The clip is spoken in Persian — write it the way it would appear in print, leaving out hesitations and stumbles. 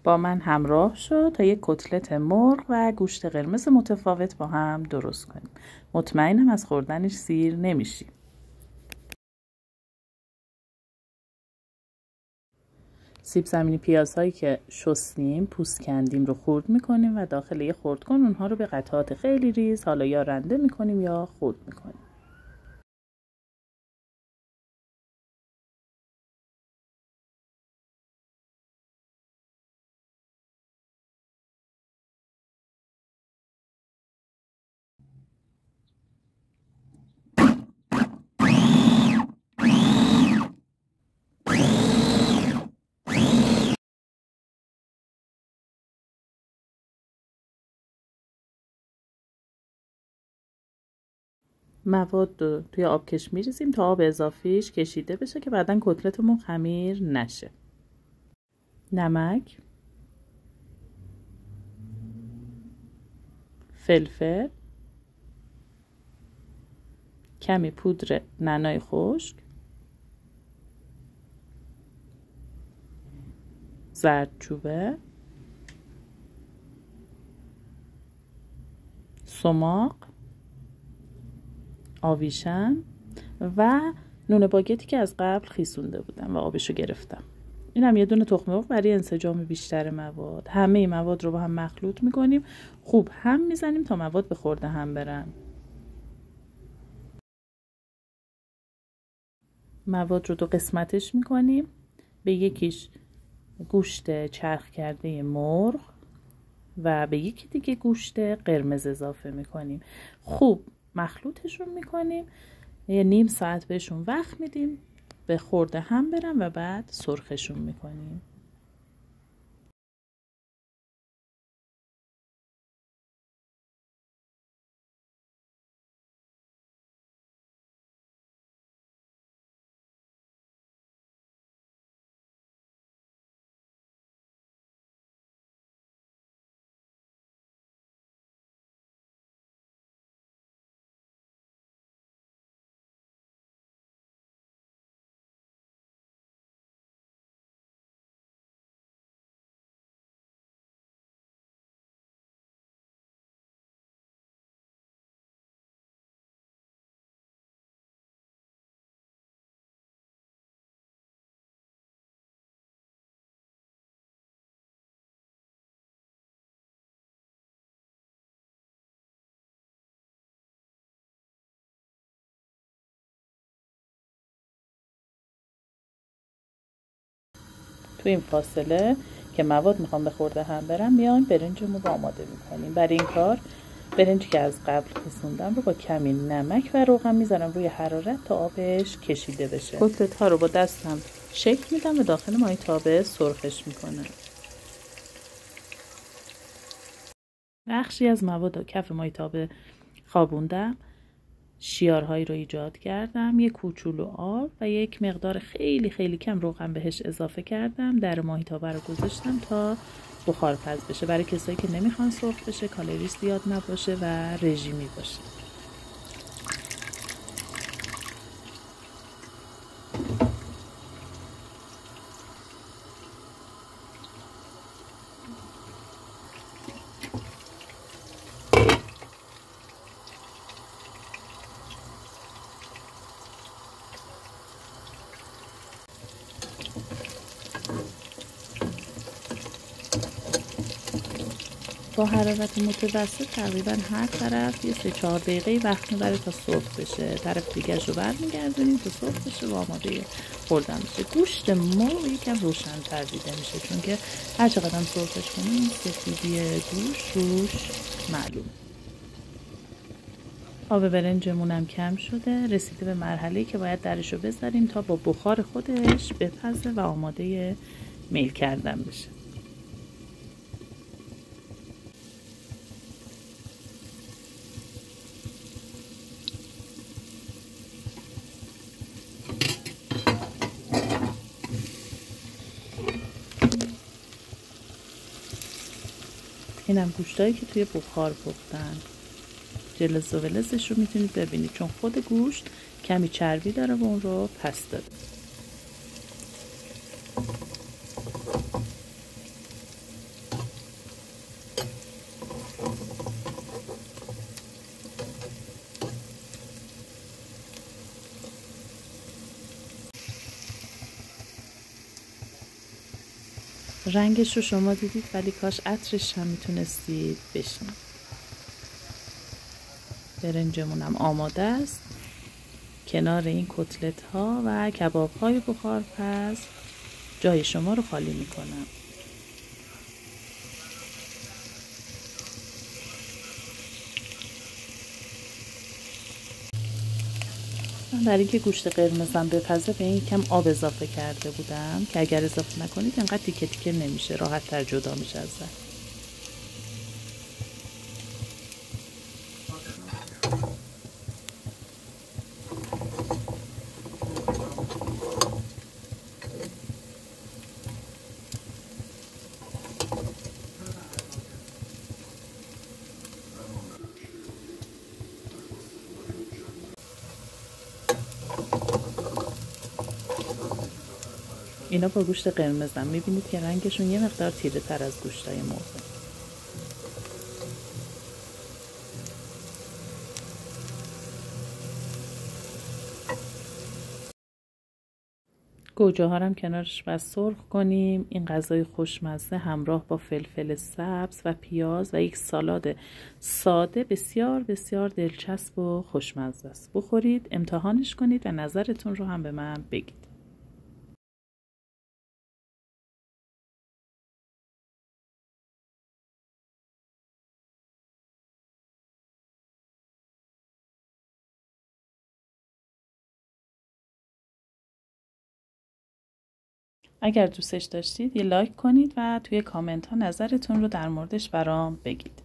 با من همراه شو تا یک کتلت مرغ و گوشت قرمز متفاوت با هم درست کنیم. مطمئنم از خوردنش سیر نمیشی. سیب زمینی پیازهایی که شستیم پوست کندیم رو خرد میکنیم و داخل یه خردکن اونها رو به قطعات خیلی ریز حالا یا رنده میکنیم یا خرد میکنیم. مواد رو توی آبکش میریزیم تا آب اضافیش کشیده بشه که بعداً کتلتمون خمیر نشه. نمک، فلفل، کمی پودر نعنای خشک، زردچوبه، سماق، آویشن و نون باگتی که از قبل خیسونده بودم و آبشو گرفتم. اینم یه دونه تخم مرغ برای انسجام بیشتر مواد. همه مواد رو با هم مخلوط میکنیم، خوب هم میزنیم تا مواد به خورده هم برن. مواد رو 2 قسمتش میکنیم. به یکیش گوشت چرخ کرده مرغ و به یکی دیگه گوشت قرمز اضافه میکنیم. خوب مخلوطشون میکنیم، یه نیم ساعت بهشون وقت میدیم به خورده هم برن و بعد سرخشون میکنیم. تو این فاصله که مواد میخوام به خورده هم برم میایم برنجمون رو آماده میکنیم. برای این کار برنجی که از قبل خیسوندم رو با کمی نمک و روغن میذارم روی حرارت تا آبش کشیده بشه. کتلت ها رو با دستم شکل میدم و داخل مایتابه سرخش میکنم. بخشی از مواد کف مایتابه خوابوندم، شیارهایی رو ایجاد کردم، یک کوچولو آب و یک مقدار خیلی خیلی کم روغن بهش اضافه کردم. در ماهیتابه رو گذاشتم تا بخار پز بشه، برای کسایی که نمیخوان سرخ بشه، کالریش زیاد نباشه و رژیمی باشه. با حرارت متوسط تقریبا هر طرف یه 3-4 دقیقه وقت میبره تا سرخ بشه. طرف دیگرش رو برمیگردونیم تا سرخ بشه و آماده خوردن بشه. گوشت مرغ یکم روشن‌تر دیده میشه چون که هر چقدر هم سرخش کنیم سفیدی گوشت روش معلوم. آب برنجمون هم کم شده، رسیده به مرحله‌ای که باید درشو بذاریم تا با بخار خودش بپزه و آماده میل کردن بشه. اینم گوشتایی که توی بخار پختن. جلز و ولزش رو میتونید ببینید چون خود گوشت کمی چربی داره و اون رو پس داده. رنگش رو شما دیدید، ولی کاش عطرش هم میتونستید بشنید. برنجمونم آماده است. کنار این کتلت ها و کباب های بخارپز جای شما رو خالی میکنم. من برای اینکه گوشت قرمزم بپزه به این کم آب اضافه کرده بودم که اگر اضافه نکنید انقدر تیکه تیکه نمیشه، راحت تر جدا میشه ازش. اینا با گوشت قرمزم، میبینید که رنگشون یه مقدار تیره تر از گوشتای مرغ. گوجه ها هم کنارش بس سرخ کنیم. این غذای خوشمزه همراه با فلفل سبز و پیاز و یک سالاد ساده بسیار بسیار دلچسب و خوشمزه است. بخورید، امتحانش کنید و نظرتون رو هم به من بگید. اگر دوستش داشتید یه لایک کنید و توی کامنت ها نظرتون رو در موردش برام بگید.